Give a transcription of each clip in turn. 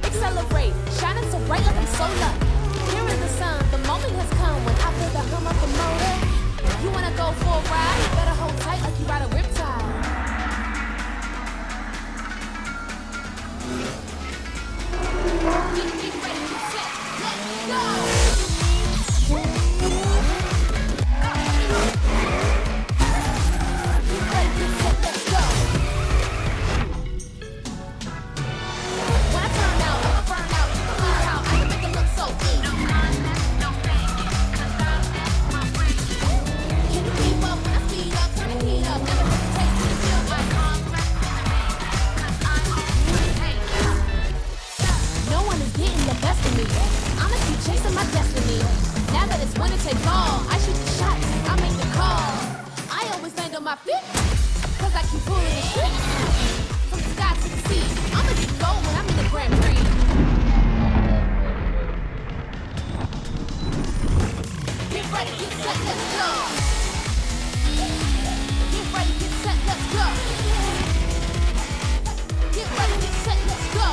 Accelerate, shining so bright like I'm solar. Here is the sun, the moment has come when I feel the hum of the motor. You wanna go for a ride? Better hold tight like you ride a riptide. Get ready, get set, let's go! Chasing my destiny. Now that it's winner take all, I shoot the shots, I make the call. I always land on my feet, cause I keep pulling the shit. From the sky to the sea, I'ma keep going when I'm in the Grand Prix. Get ready, get set, let's go. Get ready, get set, let's go. Get ready, get set, let's go.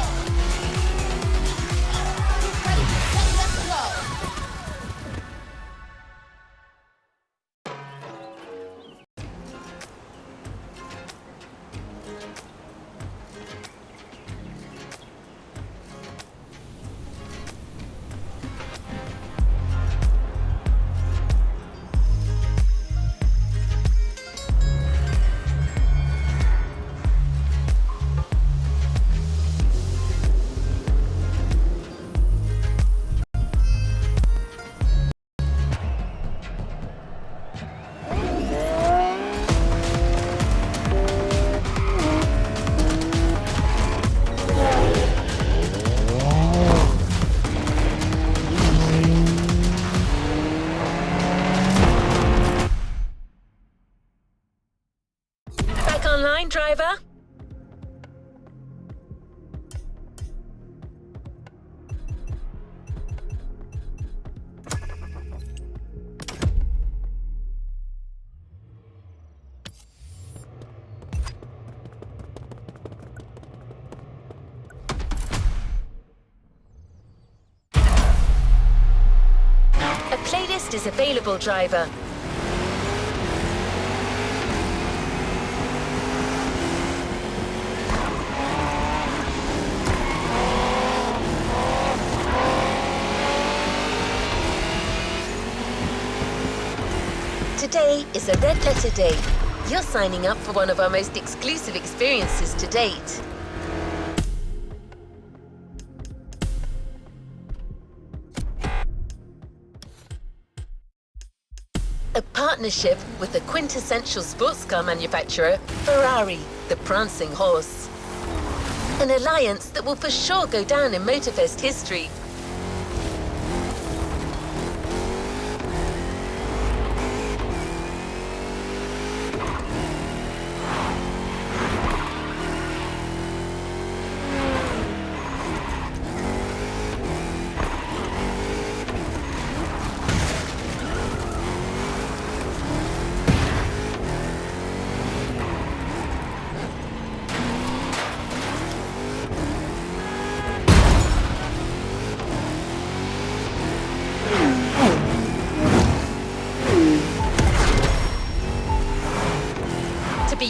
Driver? A playlist is available, driver. Today is a red letter day. You're signing up for one of our most exclusive experiences to date. A partnership with the quintessential sports car manufacturer, Ferrari, the prancing horse. An alliance that will for sure go down in Motorfest history.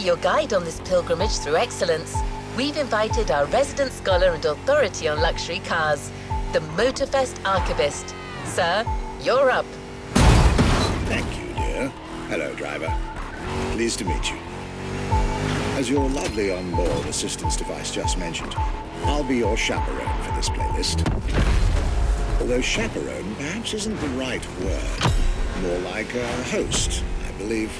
Your guide on this pilgrimage through excellence, we've invited our resident scholar and authority on luxury cars, the Motorfest archivist. Sir, you're up. Thank you, dear. Hello, driver. Pleased to meet you. As your lovely onboard assistance device just mentioned, I'll be your chaperone for this playlist. Although chaperone perhaps isn't the right word. More like a host, I believe.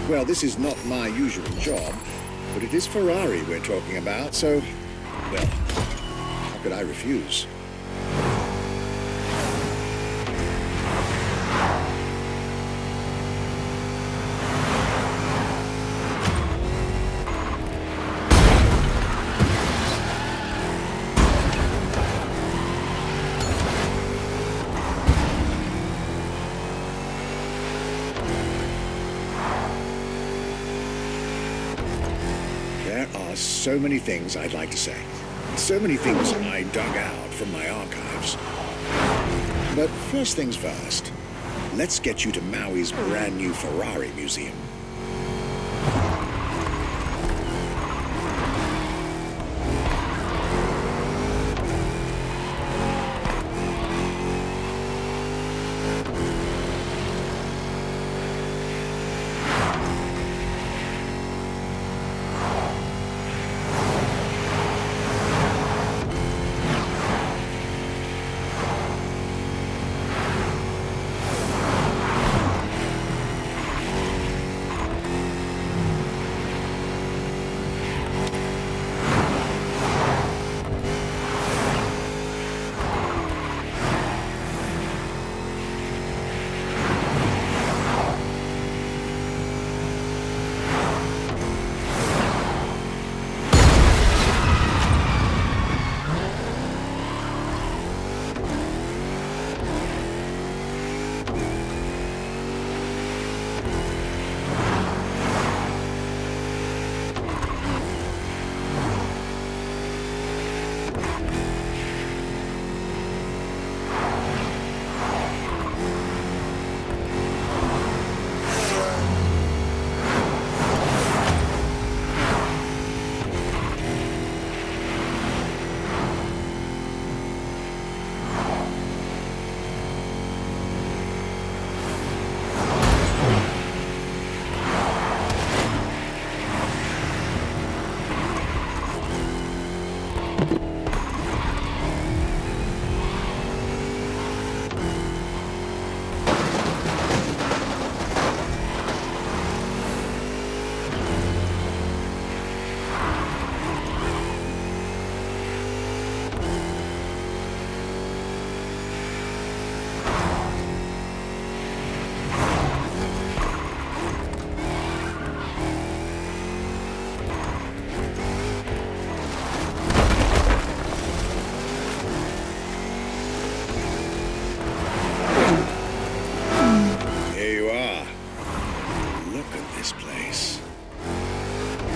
Well, this is not my usual job, but it is Ferrari we're talking about, so, well, how could I refuse? There are so many things I'd like to say. So many things I dug out from my archives. But first things first, let's get you to Maui's brand new Ferrari museum.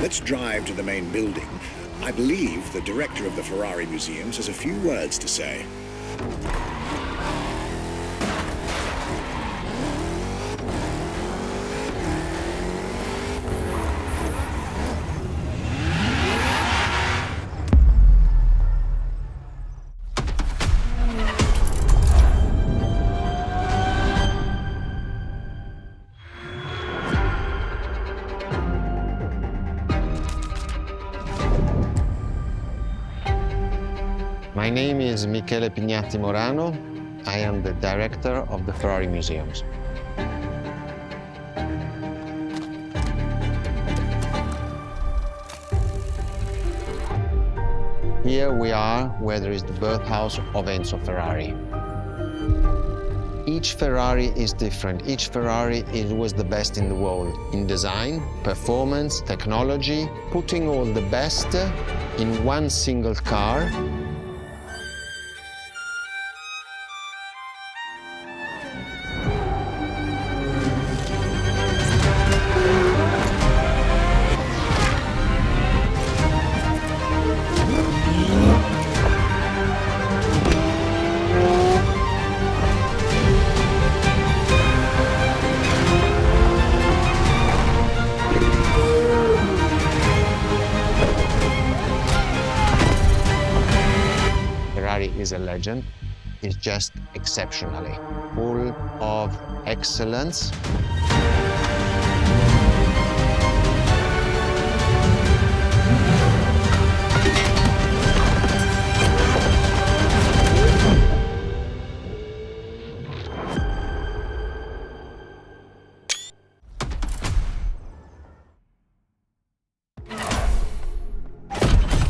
Let's drive to the main building. I believe the director of the Ferrari Museums has a few words to say. My name is Michele Pignatti Morano. I am the director of the Ferrari Museums. Here we are where there is the birthhouse of Enzo Ferrari. Each Ferrari is different. Each Ferrari was the best in the world in design, performance, technology, putting all the best in one single car. Is a legend, is just exceptionally full of excellence.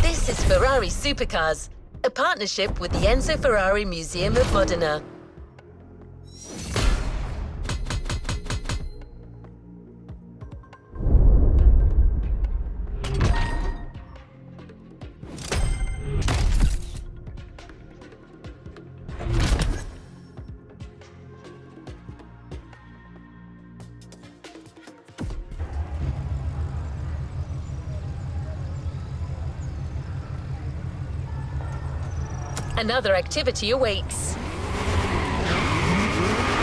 This is Ferrari Supercars, a partnership with the Enzo Ferrari Museum of Modena. Another activity awaits.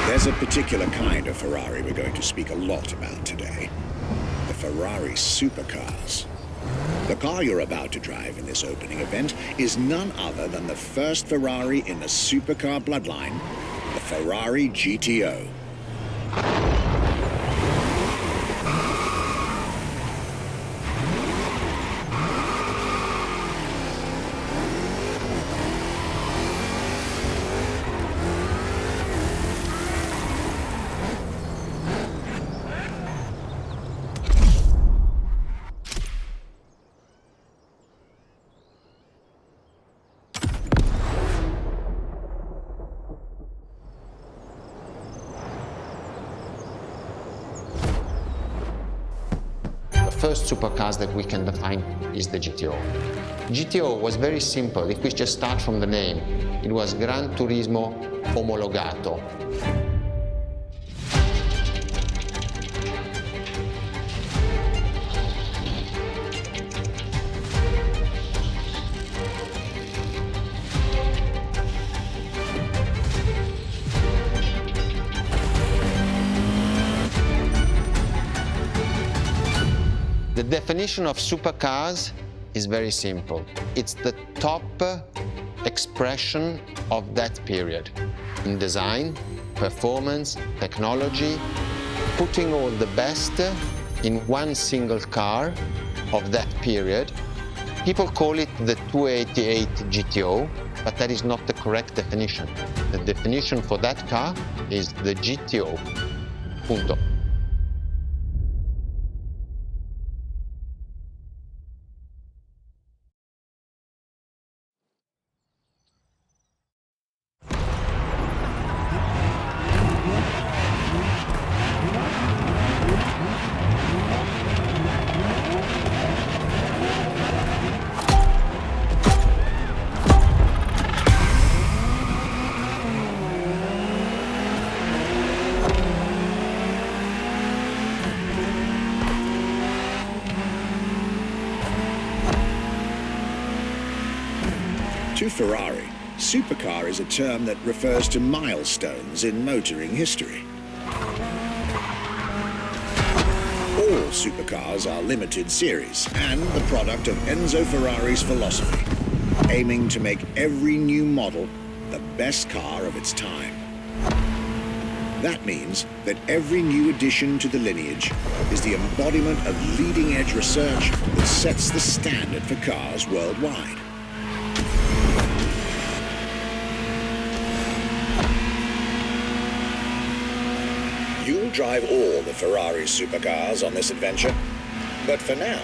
There's a particular kind of Ferrari we're going to speak a lot about today. The Ferrari Supercars. The car you're about to drive in this opening event is none other than the first Ferrari in the supercar bloodline, the Ferrari GTO. The first supercars that we can define is the GTO. GTO was very simple. If we just start from the name, it was Gran Turismo Omologato. The definition of supercars is very simple. It's the top expression of that period in design, performance, technology, putting all the best in one single car of that period. People call it the 288 GTO, but that is not the correct definition. The definition for that car is the GTO. Punto. To Ferrari, supercar is a term that refers to milestones in motoring history. All supercars are limited series and the product of Enzo Ferrari's philosophy, aiming to make every new model the best car of its time. That means that every new addition to the lineage is the embodiment of leading-edge research that sets the standard for cars worldwide. You'll drive all the Ferrari supercars on this adventure, but for now,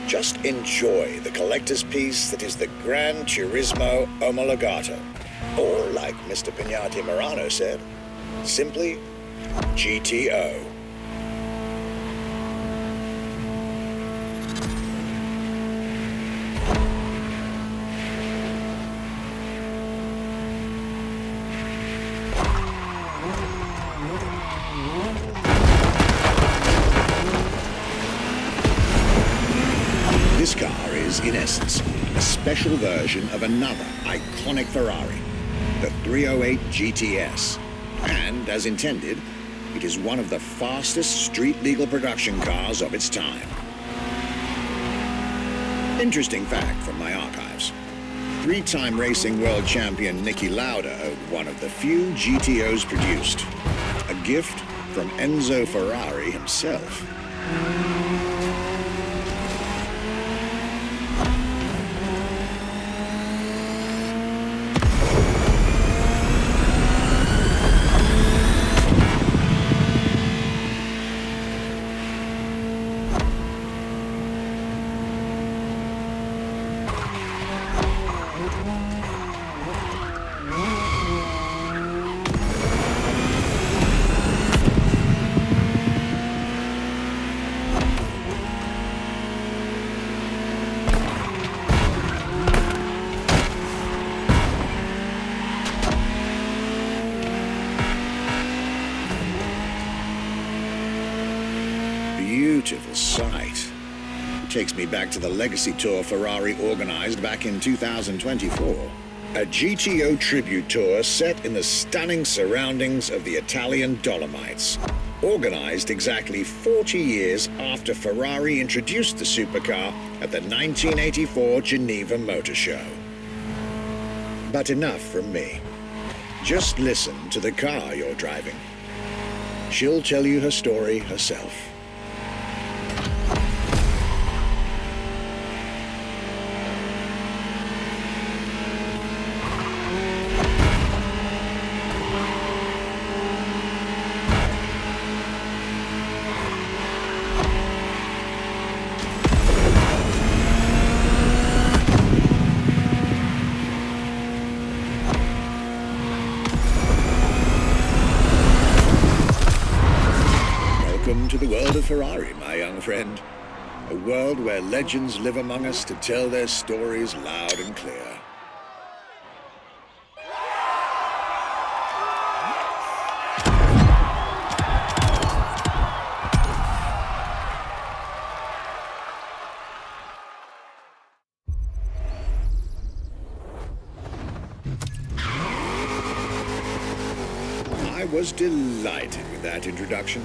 just enjoy the collector's piece that is the Gran Turismo Omologato, or like Mr. Pignati Morano said, simply GTO. This car is, in essence, a special version of another iconic Ferrari, the 308 GTS. And, as intended, it is one of the fastest street-legal production cars of its time. Interesting fact from my archives. Three-time racing world champion Niki Lauda owned one of the few GTOs produced. A gift from Enzo Ferrari himself. Beautiful sight. Takes me back to the legacy tour Ferrari organized back in 2024. A GTO tribute tour set in the stunning surroundings of the Italian Dolomites. Organized exactly 40 years after Ferrari introduced the supercar at the 1984 Geneva Motor Show. But enough from me. Just listen to the car you're driving. She'll tell you her story herself. Welcome to the world of Ferrari, my young friend. A world where legends live among us to tell their stories loud and clear. I was delighted with that introduction.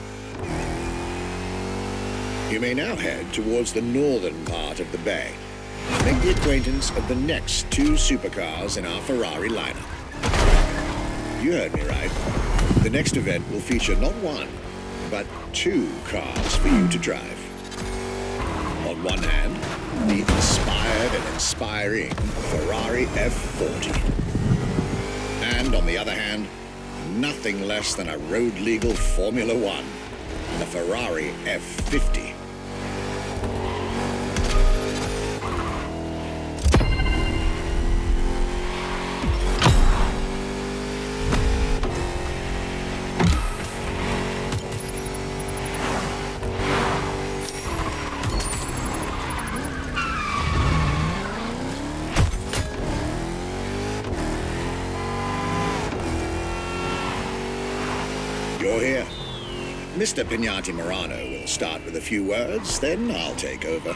You may now head towards the northern part of the bay. Make the acquaintance of the next two supercars in our Ferrari lineup. You heard me right. The next event will feature not one, but two cars for you to drive. On one hand, the inspired and inspiring Ferrari F40. And on the other hand, nothing less than a road-legal Formula One, the Ferrari F50. You're here. Mr. Pignati Morano will start with a few words, then I'll take over.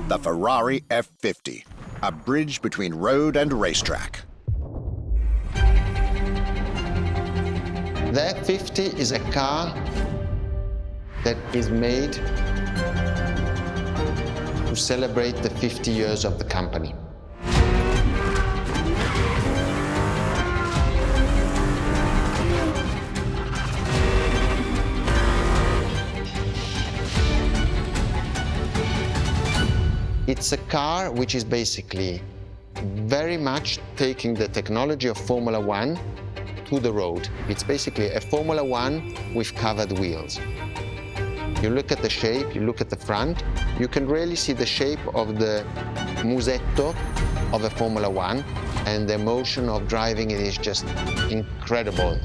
The Ferrari F50, a bridge between road and racetrack. The F50 is a car that is made to celebrate the 50 years of the company. It's a car which is basically very much taking the technology of Formula One to the road. It's basically a Formula One with covered wheels. You look at the shape, you look at the front, you can really see the shape of the musetto of a Formula One, and the emotion of driving it is just incredible.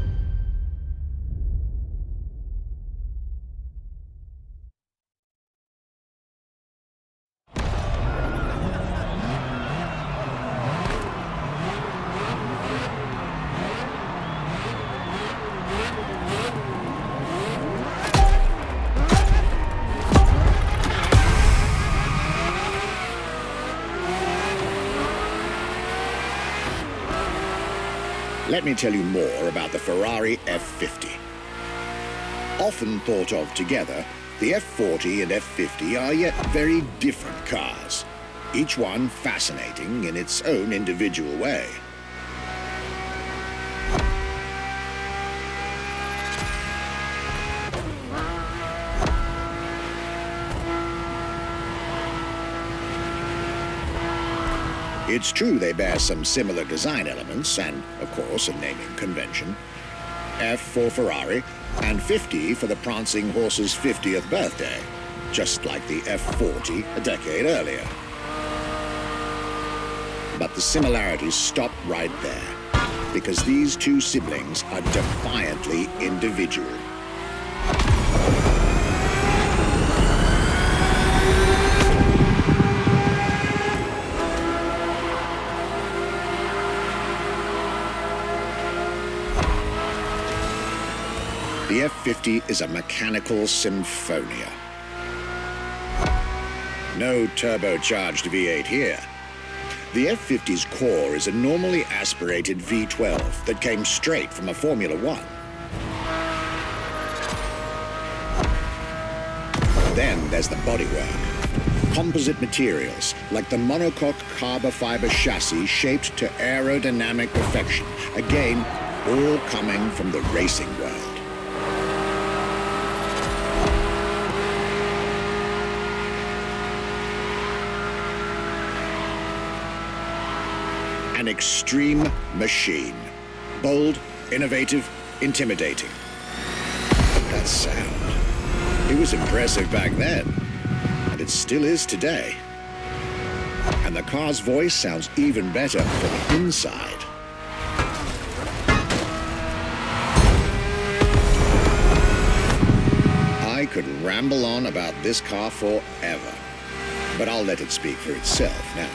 Let me tell you more about the Ferrari F50. Often thought of together, the F40 and F50 are yet very different cars, each one fascinating in its own individual way. It's true they bear some similar design elements and, of course, a naming convention. F for Ferrari, and 50 for the prancing horse's 50th birthday, just like the F40 a decade earlier. But the similarities stop right there, because these two siblings are defiantly individual. The F50 is a mechanical symphonia. No turbocharged V8 here. The F50's core is a normally aspirated V12 that came straight from a Formula One. Then there's the bodywork. Composite materials, like the monocoque carbon fiber chassis shaped to aerodynamic perfection. Again, all coming from the racing world. An extreme machine. Bold, innovative, intimidating. But that sound, it was impressive back then, and it still is today. And the car's voice sounds even better from inside. I could ramble on about this car forever, but I'll let it speak for itself now.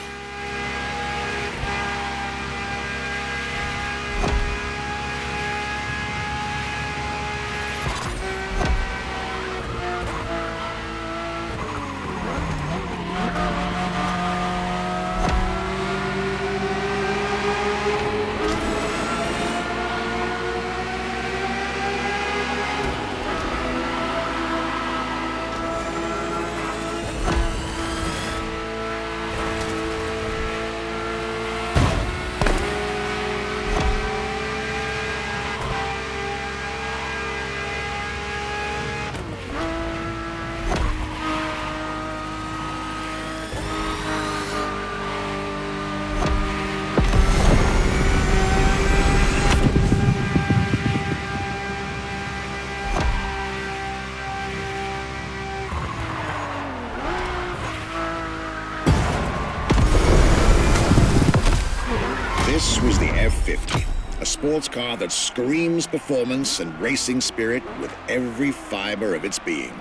This was the F50, a sports car that screams performance and racing spirit with every fiber of its being.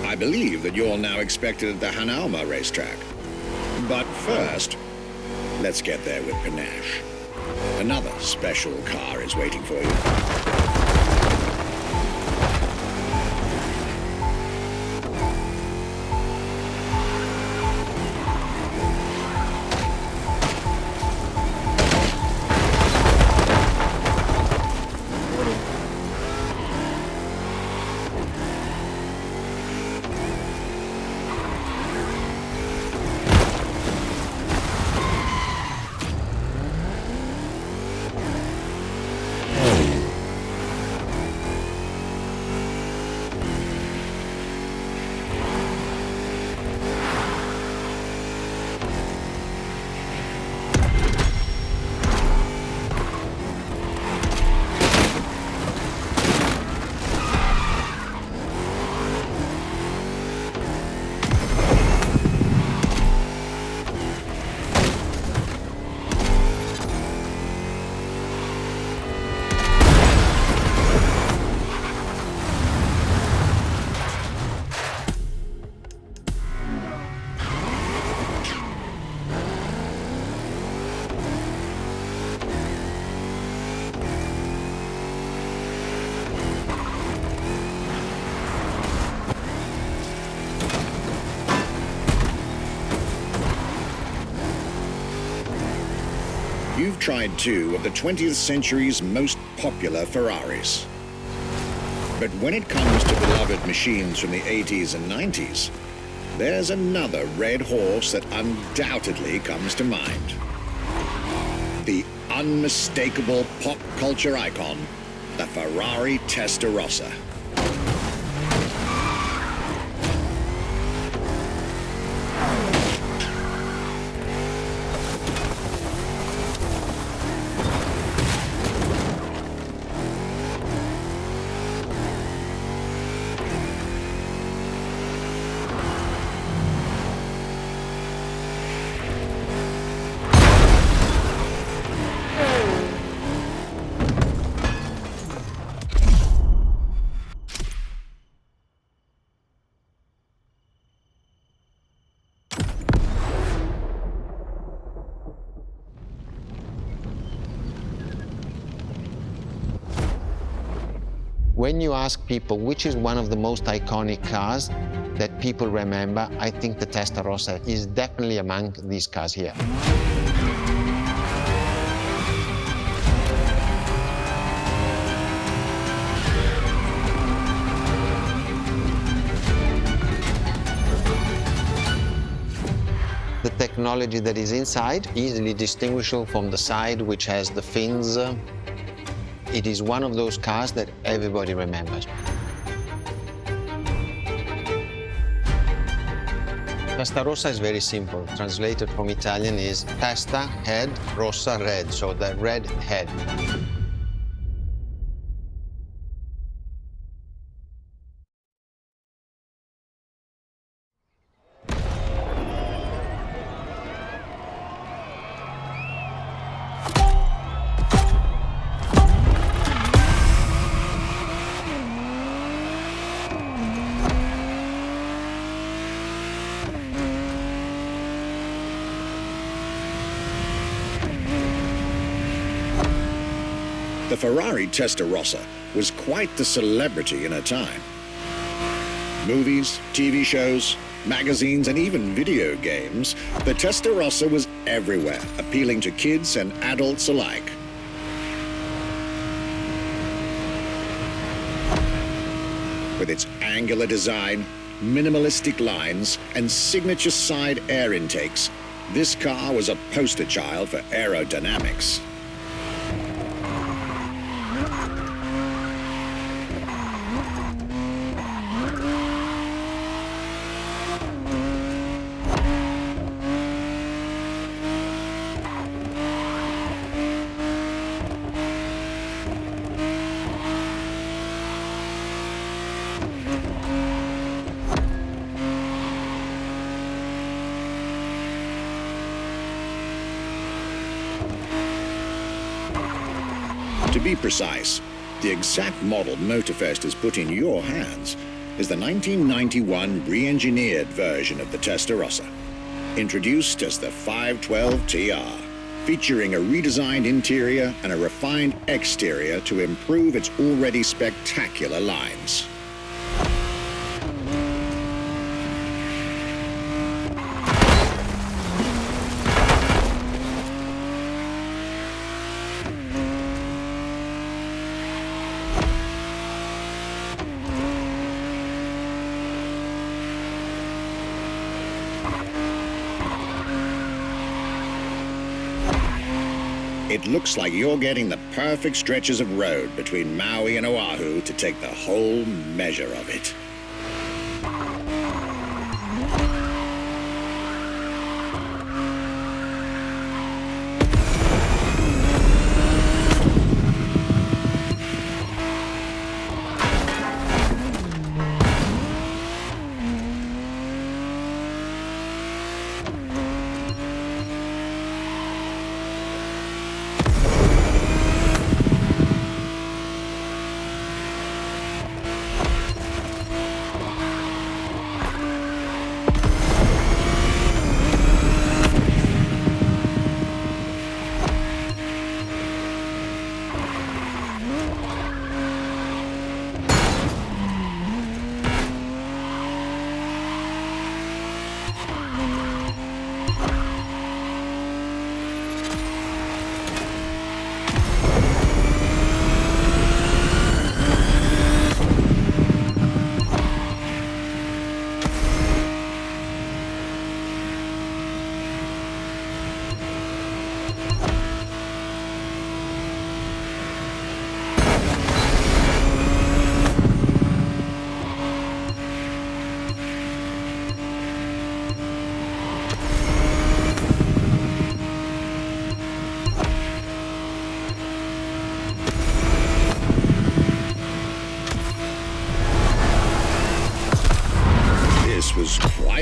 I believe that you're now expected at the Honolulu racetrack. But first, let's get there with panache. Another special car is waiting for you. You've tried two of the 20th century's most popular Ferraris. But when it comes to beloved machines from the 80s and 90s, there's another red horse that undoubtedly comes to mind. The unmistakable pop culture icon, the Ferrari Testarossa. When you ask people which is one of the most iconic cars that people remember, I think the Testarossa is definitely among these cars here. The technology that is inside, easily distinguishable from the side which has the fins. It is one of those cars that everybody remembers. Testarossa is very simple. Translated from Italian is testa, head, rossa, red, so the red head. The Ferrari Testarossa was quite the celebrity in her time. Movies, TV shows, magazines, and even video games, the Testarossa was everywhere, appealing to kids and adults alike. With its angular design, minimalistic lines, and signature side air intakes, this car was a poster child for aerodynamics. To be precise, the exact model Motorfest has put in your hands is the 1991 re-engineered version of the Testarossa, introduced as the 512 TR, featuring a redesigned interior and a refined exterior to improve its already spectacular lines. It looks like you're getting the perfect stretches of road between Maui and Oahu to take the whole measure of it.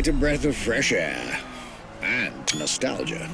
a breath of fresh air and nostalgia.